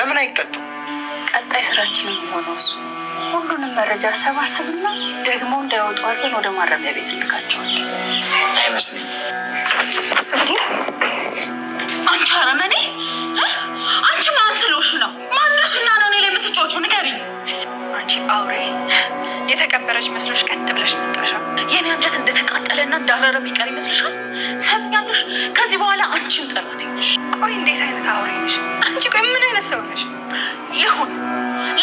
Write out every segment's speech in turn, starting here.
ለምን አይቀጡም? ቀጣይ ስራችንን ሆነው እሱ ሁሉንም መረጃ አሰባስብና ደግሞ እንዳይወጡ አድርገን ወደ ማረሚያ ቤት እንልካቸዋለን። አይመስለኝም። አንቺ አረመኔ! አንቺ ማን ስለሆንሽ ነው? ማንሽና ነው እኔ ላይ የምትጫወቹ? ንገሪኝ። አንቺ አውሬ! የተቀበረች መስሎሽ ቀጥ ብለሽ መጣሻ። የኔ አንጀት እንደተቃጠለና እንዳረረ የሚቀር ይመስልሻል? ሰምኛለሽ? ከዚህ በኋላ አንቺም ጠላት ነሽ። ቆይ እንዴት አይነት አውሬ ነሽ አንቺ? ቆይ ምን አይነት ሰው ነሽ?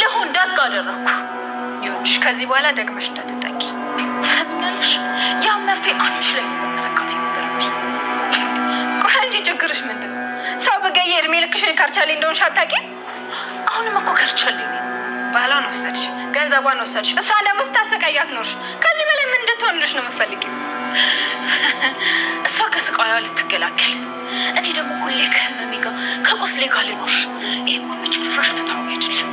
ልሁን ደግ አደረኩ። ይሁንሽ፣ ከዚህ በኋላ ደግመሽ እንዳትጠቂ። ሰምኛለሽ? ያ መርፌ አንቺ ላይ መሰካት ነበረብኝ። ቆይ አንቺ ችግርሽ ምንድን ነው? ሰው በገየ እድሜ ልክሽን ከርቻሌ እንደሆንሽ አታውቂም? አሁንም እኮ ከርቻሌ ነኝ። ባህሏን ወሰድሽ፣ ገንዘቧን ወሰድሽ፣ እሷን ደግሞ ስታሰቃያት ኖርሽ። ከዚህ በላይ ምን እንድትሆንልሽ ነው የምትፈልጊው? እሷ ከስቃዋ ልትገላገል፣ እኔ ደግሞ ሁሌ ከህመሜ ጋር ከቁስሌ ጋር ልኖር። ይህም በጭራሽ ፍትሃዊ አይደለም።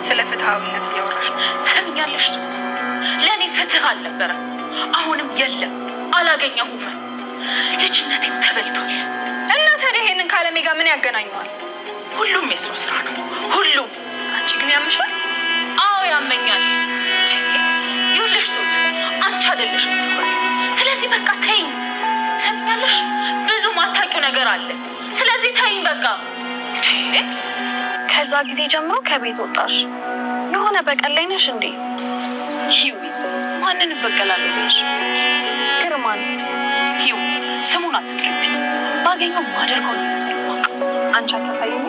ስለ ፍትሃዊነት እያወራሽ ነው። ትሰምኛለሽ? ቱት ለእኔ ፍትህ አልነበረም፣ አሁንም የለም፣ አላገኘሁም። ልጅነቴም ተበልቷል። እና ታዲያ ይሄንን ከአለሜ ጋር ምን ያገናኘዋል? ሁሉም የሷ ስራ ነው፣ ሁሉም። አንቺ ግን ያምሻል? አዎ ያመኛል። ይኸውልሽ ቱት፣ አንቺ አይደለሽ ትኩረት። ስለዚህ በቃ ተይኝ። ትሰምኛለሽ? ብዙ ማታውቂው ነገር አለ። ስለዚህ ተይኝ በቃ። ከዛ ጊዜ ጀምሮ ከቤት ወጣሽ። የሆነ በቀል ላይ ነሽ እንዴ? ሂዊ፣ ማንንም በቀላለሁ ብለሽ? ግርማን። ሂዊ፣ ስሙን አትጥሪብኝ። ባገኘው ማደርገው ነው። አንቺ አታሳይኝ?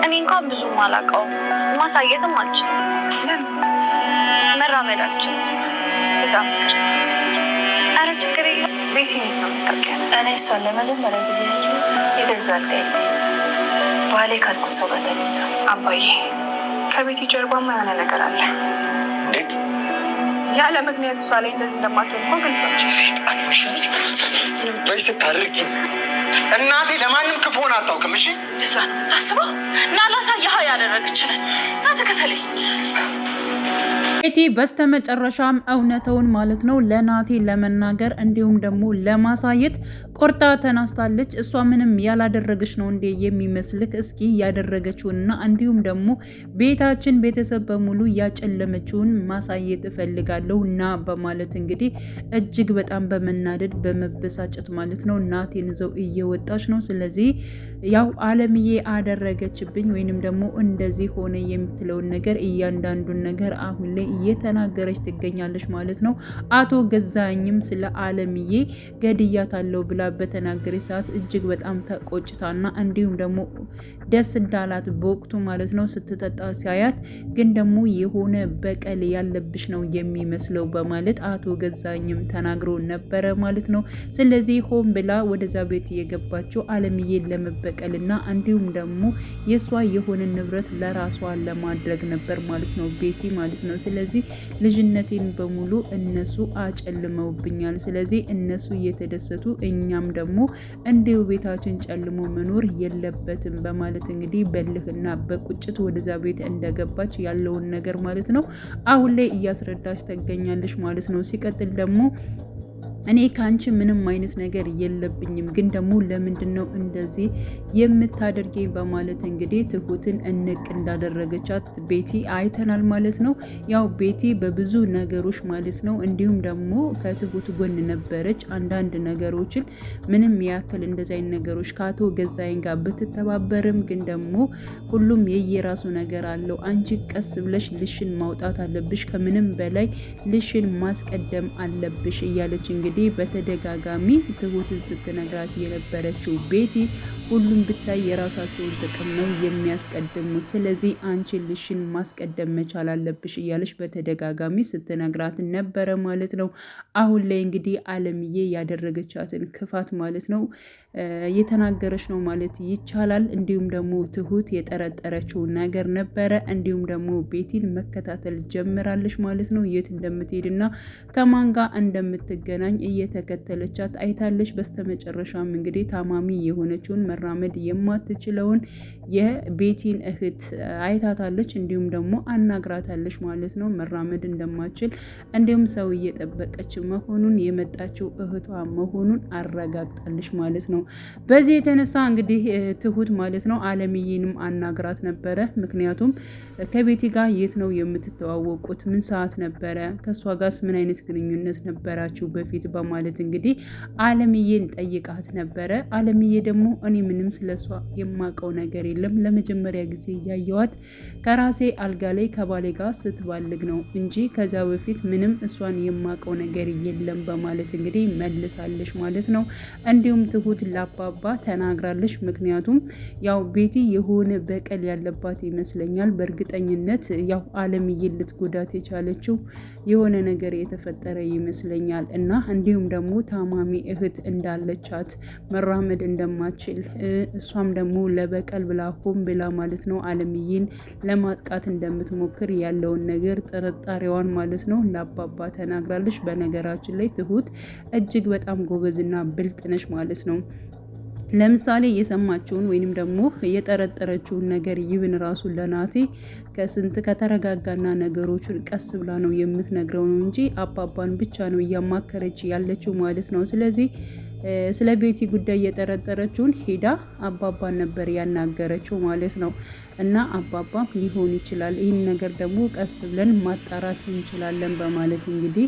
እኔ እንኳን ብዙም አላውቀውም፣ ማሳየትም አልችልም። ለምን? መራመድ አልችልም። በጣም ኧረ ችግር የለም። ቤት ነው የምታውቂው? እኔ እሷን ለመጀመሪያ ጊዜ ያየሁት የገዛ ባሌ ካልኩት ሰው ጋር ተገኝታ። አባዬ፣ ከቤት ጀርባማ የሆነ ነገር አለ። እንዴት? ያለ ምክንያት እሷ ላይ እንደዚህ እንደማትሆን እኮ ግልጾች። በይ ስታደርጊ እናቴ ለማንም ክፉ ሆና አታውቅም። እሺ፣ እንደዛ ነው የምታስበው? እና ላሳይህ ያደረገችን እና ተከተለኝ። ቤቲ በስተመጨረሻም እውነታውን ማለት ነው ለናቴ ለመናገር እንዲሁም ደግሞ ለማሳየት ቆርጣ ተናስታለች። እሷ ምንም ያላደረገች ነው እንዴ የሚመስልክ? እስኪ ያደረገችውንና እንዲሁም ደግሞ ቤታችን ቤተሰብ በሙሉ ያጨለመችውን ማሳየት እፈልጋለሁ እና በማለት እንግዲህ እጅግ በጣም በመናደድ በመበሳጨት ማለት ነው ናቴን ይዘው እየወጣች ነው። ስለዚህ ያው አለምዬ አደረገችብኝ ወይንም ደግሞ እንደዚህ ሆነ የምትለውን ነገር እያንዳንዱን ነገር አሁን ላይ እየተናገረች ትገኛለች ማለት ነው። አቶ ገዛኝም ስለ አለምዬ ገድያታለሁ ብላ በተናገረች ሰዓት እጅግ በጣም ተቆጭታና እንዲሁም ደግሞ ደስ እንዳላት በወቅቱ ማለት ነው ስትጠጣ ሲያያት፣ ግን ደግሞ የሆነ በቀል ያለብሽ ነው የሚመስለው በማለት አቶ ገዛኝም ተናግሮ ነበረ ማለት ነው። ስለዚህ ሆን ብላ ወደዛ ቤት የገባችው አለምዬን ለመበቀልና እንዲሁም ደግሞ የሷ የሆነ ንብረት ለራሷ ለማድረግ ነበር ማለት ነው ቤቲ ማለት ነው። ስለዚህ ልጅነቴን በሙሉ እነሱ አጨልመውብኛል። ስለዚህ እነሱ እየተደሰቱ እኛም ደግሞ እንዲሁ ቤታችን ጨልሞ መኖር የለበትም በማለት እንግዲህ በልህና በቁጭት ወደዛ ቤት እንደገባች ያለውን ነገር ማለት ነው አሁን ላይ እያስረዳች ትገኛለች ማለት ነው። ሲቀጥል ደግሞ እኔ ከአንቺ ምንም አይነት ነገር የለብኝም፣ ግን ደግሞ ለምንድን ነው እንደዚህ የምታደርገኝ በማለት እንግዲህ ትሁትን እንቅ እንዳደረገቻት ቤቲ አይተናል ማለት ነው። ያው ቤቲ በብዙ ነገሮች ማለት ነው እንዲሁም ደግሞ ከትሁት ጎን ነበረች። አንዳንድ ነገሮችን ምንም ያክል እንደዚህ አይነት ነገሮች ከአቶ ገዛይን ጋር ብትተባበርም ግን ደግሞ ሁሉም የየራሱ ነገር አለው። አንቺ ቀስ ብለሽ ልሽን ማውጣት አለብሽ፣ ከምንም በላይ ልሽን ማስቀደም አለብሽ እያለች እንግዲህ በተደጋጋሚ ትሁትን ስትነግራት የነበረችው ቤቲ ሁሉም ብታይ የራሳቸውን ጥቅም ነው የሚያስቀድሙት። ስለዚህ አንቺ ልሽን ማስቀደም መቻል አለብሽ እያለች በተደጋጋሚ ስትነግራት ነበረ ማለት ነው። አሁን ላይ እንግዲህ አለምዬ ያደረገቻትን ክፋት ማለት ነው የተናገረች ነው ማለት ይቻላል። እንዲሁም ደግሞ ትሁት የጠረጠረችው ነገር ነበረ። እንዲሁም ደግሞ ቤቲን መከታተል ጀምራለች ማለት ነው። የት እንደምትሄድና ከማን ጋር እንደምትገናኝ እየተከተለቻት አይታለች። በስተመጨረሻም እንግዲህ ታማሚ የሆነችውን መራመድ የማትችለውን የቤቲን እህት አይታታለች። እንዲሁም ደግሞ አናግራታለች ማለት ነው መራመድ እንደማትችል እንዲሁም ሰው እየጠበቀች መሆኑን የመጣችው እህቷ መሆኑን አረጋግጣለች ማለት ነው። በዚህ የተነሳ እንግዲህ ትሁት ማለት ነው አለምዬንም አናግራት ነበረ። ምክንያቱም ከቤቲ ጋር የት ነው የምትተዋወቁት? ምን ሰዓት ነበረ? ከእሷ ጋርስ ምን አይነት ግንኙነት ነበራችሁ በፊት? በማለት እንግዲህ አለምዬን ጠይቃት ነበረ። አለምዬ ደግሞ እኔ ምንም ስለሷ የማውቀው ነገር የለም፣ ለመጀመሪያ ጊዜ እያየዋት ከራሴ አልጋ ላይ ከባሌ ጋር ስትባልግ ነው እንጂ ከዛ በፊት ምንም እሷን የማውቀው ነገር የለም በማለት እንግዲህ መልሳለች ማለት ነው። እንዲሁም ትሁት ላባባ ተናግራለች። ምክንያቱም ያው ቤቲ የሆነ በቀል ያለባት ይመስለኛል። በእርግጠኝነት ያው አለምዬን ልትጎዳት የቻለችው የሆነ ነገር የተፈጠረ ይመስለኛል እና እንዲሁም ደግሞ ታማሚ እህት እንዳለቻት መራመድ እንደማችል እሷም ደግሞ ለበቀል ብላ ሆን ብላ ማለት ነው አለምዬን ለማጥቃት እንደምትሞክር ያለውን ነገር ጥርጣሬዋን ማለት ነው ለአባባ ተናግራለች። በነገራችን ላይ ትሁት እጅግ በጣም ጎበዝና ብልጥ ነች ማለት ነው። ለምሳሌ የሰማችውን ወይንም ደግሞ የጠረጠረችውን ነገር ይብን ራሱ ለናቴ ከስንት ከተረጋጋና ነገሮችን ቀስ ብላ ነው የምትነግረው ነው እንጂ አባባን ብቻ ነው እያማከረች ያለችው ማለት ነው። ስለዚህ ስለ ቤቲ ጉዳይ የጠረጠረችውን ሄዳ አባባን ነበር ያናገረችው ማለት ነው። እና አባባም ሊሆን ይችላል ይህን ነገር ደግሞ ቀስ ብለን ማጣራት እንችላለን በማለት እንግዲህ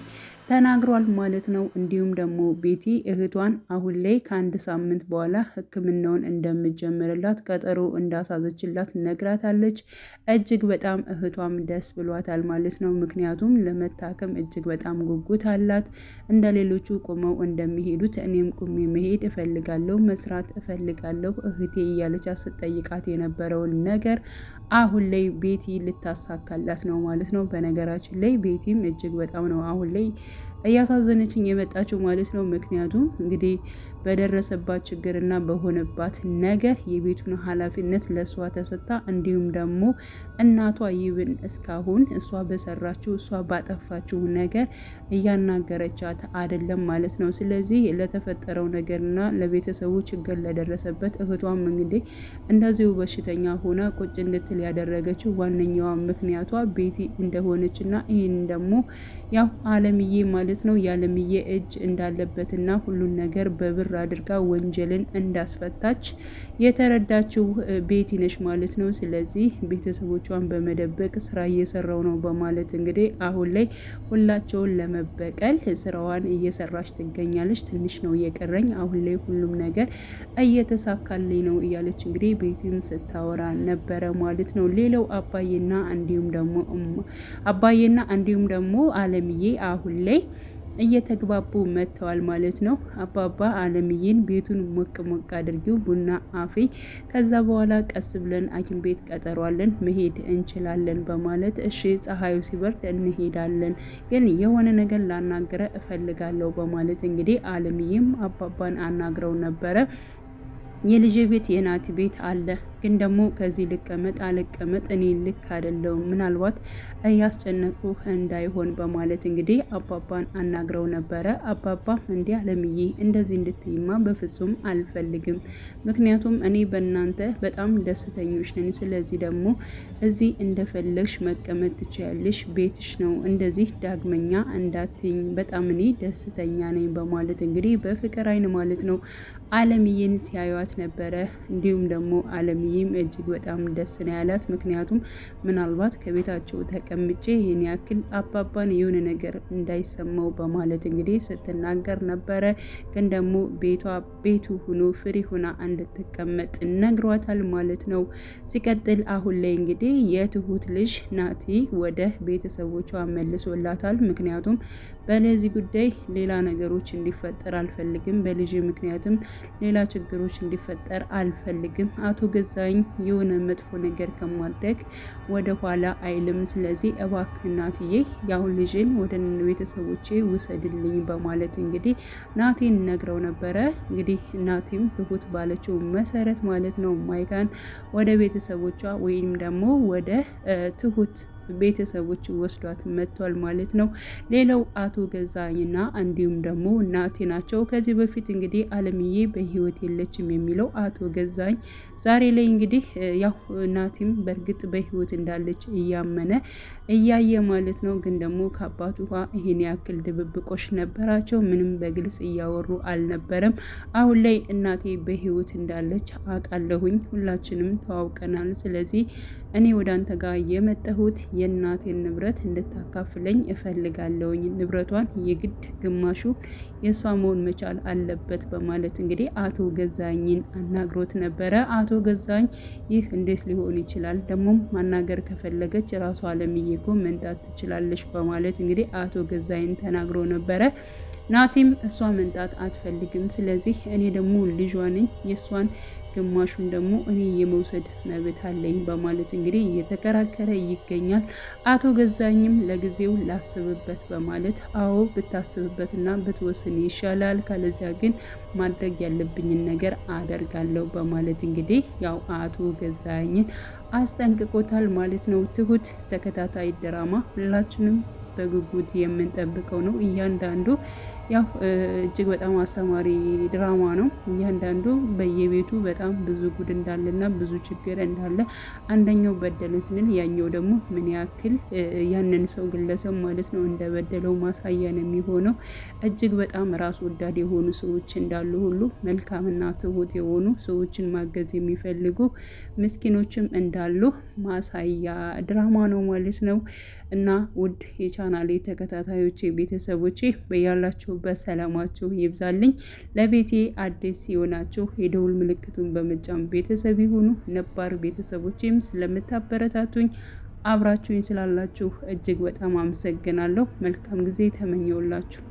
ተናግሯል ማለት ነው። እንዲሁም ደግሞ ቤቲ እህቷን አሁን ላይ ከአንድ ሳምንት በኋላ ሕክምናውን እንደምትጀምርላት ቀጠሮ እንዳሳዘችላት ነግራታለች። እጅግ በጣም እህቷም ደስ ብሏታል ማለት ነው። ምክንያቱም ለመታከም እጅግ በጣም ጉጉት አላት። እንደ ሌሎቹ ቁመው እንደሚሄዱት እኔም ቁሜ መሄድ እፈልጋለሁ፣ መስራት እፈልጋለሁ እህቴ እያለች ስትጠይቃት የነበረውን ነገር አሁን ላይ ቤቲ ልታሳካላት ነው ማለት ነው። በነገራችን ላይ ቤቲም እጅግ በጣም ነው አሁን ላይ እያሳዘነችኝ የመጣችው ማለት ነው። ምክንያቱም እንግዲህ በደረሰባት ችግርና በሆነባት ነገር የቤቱን ኃላፊነት ለእሷ ተሰጥታ እንዲሁም ደግሞ እናቷ ይብን እስካሁን እሷ በሰራችው እሷ ባጠፋችው ነገር እያናገረቻት አይደለም ማለት ነው። ስለዚህ ለተፈጠረው ነገርና ለቤተሰቡ ችግር ለደረሰበት እህቷም እንግዲህ እንደዚሁ በሽተኛ ሆና ቁጭ እንድትል ያደረገችው ዋነኛዋ ምክንያቷ ቤቲ እንደሆነችና ይህን ደግሞ ያው አለምዬ ማለት ነው የአለምዬ እጅ እንዳለበትና ሁሉን ነገር በብር አድርጋ ወንጀልን እንዳስፈታች የተረዳችው ቤቲ ነች ማለት ነው። ስለዚህ ቤተሰቦቿን በመደበቅ ስራ እየሰራው ነው በማለት እንግዲህ አሁን ላይ ሁላቸውን ለመበቀል ስራዋን እየሰራች ትገኛለች። ትንሽ ነው እየቀረኝ፣ አሁን ላይ ሁሉም ነገር እየተሳካልኝ ነው እያለች እንግዲህ ቤቲም ስታወራ ነበረ ማለት ነው። ሌላው አባዬና እንዲሁም ደግሞ አለምዬ አሁን ላይ እየተግባቡ መጥተዋል ማለት ነው። አባባ አለምዬን ቤቱን ሞቅ ሞቅ አድርጊው ቡና አፌ፣ ከዛ በኋላ ቀስ ብለን ሐኪም ቤት ቀጠሯለን መሄድ እንችላለን በማለት እሺ ፀሐዩ ሲበርድ እንሄዳለን፣ ግን የሆነ ነገር ላናገረ እፈልጋለሁ በማለት እንግዲህ አለምዬም አባባን አናግረው ነበረ። የልጅ ቤት የናቲ ቤት አለ፣ ግን ደግሞ ከዚህ ልቀመጥ አልቀመጥ እኔ ልክ አይደለሁም፣ ምናልባት እያስጨነቁ እንዳይሆን በማለት እንግዲህ አባባን አናግረው ነበረ። አባባ እንዲህ አለምዬ እንደዚህ እንድትይማ በፍጹም አልፈልግም፣ ምክንያቱም እኔ በእናንተ በጣም ደስተኞች ነን። ስለዚህ ደግሞ እዚህ እንደፈለግሽ መቀመጥ ትችያለሽ፣ ቤትሽ ነው፣ እንደዚህ ዳግመኛ እንዳትኝ፣ በጣም እኔ ደስተኛ ነኝ በማለት እንግዲህ በፍቅር አይን ማለት ነው አለምዬን ሲያዩት ነበረ። እንዲሁም ደግሞ አለምዬም እጅግ በጣም ደስ ነው ያላት። ምክንያቱም ምናልባት ከቤታቸው ተቀምጬ ይህን ያክል አባባን የሆነ ነገር እንዳይሰማው በማለት እንግዲህ ስትናገር ነበረ። ግን ደግሞ ቤቱ ሆኖ ፍሪ ሆና እንድትቀመጥ ነግሯታል ማለት ነው። ሲቀጥል አሁን ላይ እንግዲህ የትሁት ልጅ ናቲ ወደ ቤተሰቦቿ መልሶላታል። ምክንያቱም በለዚህ ጉዳይ ሌላ ነገሮች እንዲፈጠር አልፈልግም፣ በልጅ ምክንያትም ሌላ ችግሮች እንዲፈጠር አልፈልግም። አቶ ገዛኝ የሆነ መጥፎ ነገር ከማድረግ ወደ ኋላ አይልም። ስለዚህ እባክህ እናትዬ ያሁን ልጅን ወደ ቤተሰቦቼ ውሰድልኝ በማለት እንግዲህ ናቴን ነግረው ነበረ። እንግዲህ ናቴም ትሁት ባለችው መሰረት ማለት ነው ማይካን ወደ ቤተሰቦቿ ወይም ደግሞ ወደ ትሁት ቤተሰቦች ወስዷት መጥቷል ማለት ነው። ሌላው አቶ ገዛኝና እንዲሁም ደግሞ ናቲ ናቸው። ከዚህ በፊት እንግዲህ አለምዬ በህይወት የለችም የሚለው አቶ ገዛኝ ዛሬ ላይ እንግዲህ ያው ናቲም በእርግጥ በህይወት እንዳለች እያመነ እያየ ማለት ነው። ግን ደግሞ ከአባቱ ጋር ይሄን ያክል ድብብቆሽ ነበራቸው። ምንም በግልጽ እያወሩ አልነበረም። አሁን ላይ እናቴ በህይወት እንዳለች አውቃለሁኝ፣ ሁላችንም ተዋውቀናል። ስለዚህ እኔ ወደ አንተ ጋር የመጣሁት የእናቴን ንብረት እንድታካፍለኝ እፈልጋለሁኝ። ንብረቷን የግድ ግማሹ የእሷ መሆን መቻል አለበት በማለት እንግዲህ አቶ ገዛኝን አናግሮት ነበረ። አቶ ገዛኝ ይህ እንዴት ሊሆን ይችላል? ደግሞም ማናገር ከፈለገች ራሷ አለምዬ እኮ መምጣት ትችላለች በማለት እንግዲህ አቶ ገዛኝ ተናግሮ ነበረ። ናቲም እሷ መምጣት አትፈልግም፣ ስለዚህ እኔ ደግሞ ልጇ ነኝ፣ የእሷን ግማሹን ደግሞ እኔ የመውሰድ መብት አለኝ በማለት እንግዲህ እየተከራከረ ይገኛል። አቶ ገዛኝም ለጊዜው ላስብበት በማለት አዎ ብታስብበትና ብትወስን ይሻላል፣ ካለዚያ ግን ማድረግ ያለብኝን ነገር አደርጋለሁ በማለት እንግዲህ ያው አቶ ገዛኝን አስጠንቅቆታል ማለት ነው። ትሁት ተከታታይ ድራማ ሁላችንም በጉጉት የምንጠብቀው ነው። እያንዳንዱ ያው እጅግ በጣም አስተማሪ ድራማ ነው። እያንዳንዱ በየቤቱ በጣም ብዙ ጉድ እንዳለና ብዙ ችግር እንዳለ አንደኛው በደለ ስንል ያኛው ደግሞ ምን ያክል ያንን ሰው ግለሰብ ማለት ነው እንደበደለው ማሳያ ነው የሚሆነው። እጅግ በጣም ራስ ወዳድ የሆኑ ሰዎች እንዳሉ ሁሉ መልካምና ትሁት የሆኑ ሰዎችን ማገዝ የሚፈልጉ ምስኪኖችም እንዳሉ ማሳያ ድራማ ነው ማለት ነው። እና ውድ የቻናሌ ተከታታዮቼ ቤተሰቦቼ በያላችሁ በሰላማችሁ ይብዛልኝ። ለቤቴ አዲስ የሆናችሁ የደውል ምልክቱን በመጫን ቤተሰብ ይሁኑ። ነባር ቤተሰቦቼም ስለምታበረታቱኝ አብራችሁኝ ስላላችሁ እጅግ በጣም አመሰግናለሁ። መልካም ጊዜ ተመኘውላችሁ።